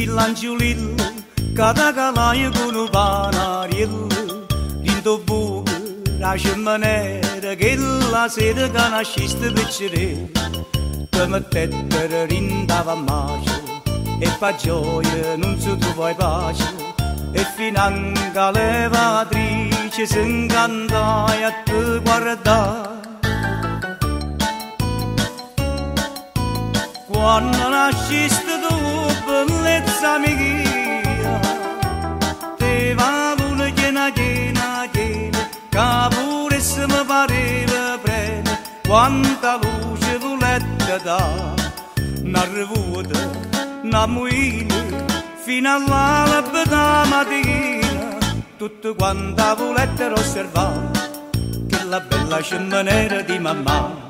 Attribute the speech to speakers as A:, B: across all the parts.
A: l'angiolillo, catacalaio con un panariello, l'into buco, la cimmanera, che la sera che nasciste piccere, che mettete rindava macio, e pa gioia non si trova pace, e finanche la levatrice si incanta a te guardare. Quando nasciste tu, bellezza mia, te va una piena, piena, piena, che pure se mi pareva bene, quanta luce volete dare, una rivuta, una muina, fino all'alba mattina, tutto quanta volete osservare, che la bella cimmanera di mamma.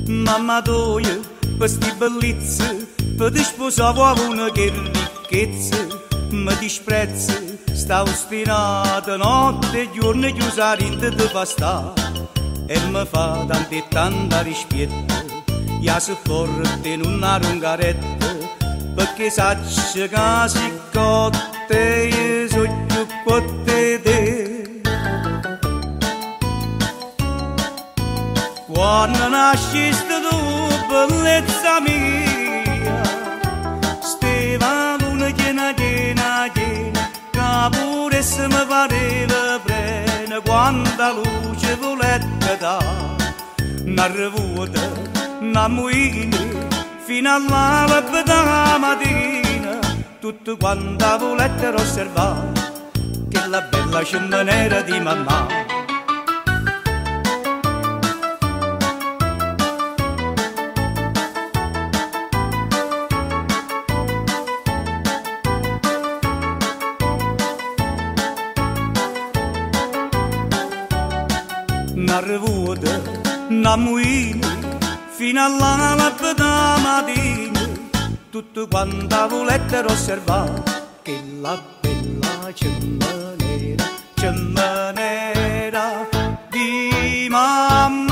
A: Mamma tua, per sti bellezze, per ti sposare una che ricchezza, mi disprezza, sta ostinata notte e giorno chiusa in te fa sta, e mi fa tanta e tanta rispetto, io se forte in una rungaretta, perché sacci che si cotte, io so più cotte te. Quando nasciste tu, bellezza mia, steva una piena, piena, piena, che pure se mi pareva bene, quanta luce volete dare, una rivuta, una muina, fino all'alba mattina, tutto quanta volete osservare, che la bella cimmanera di mamma. Una rivuta, una muina, fino all'alba mattina, tutto quanta volete osservare, che la bella cimmanera, cimmanera di mamma.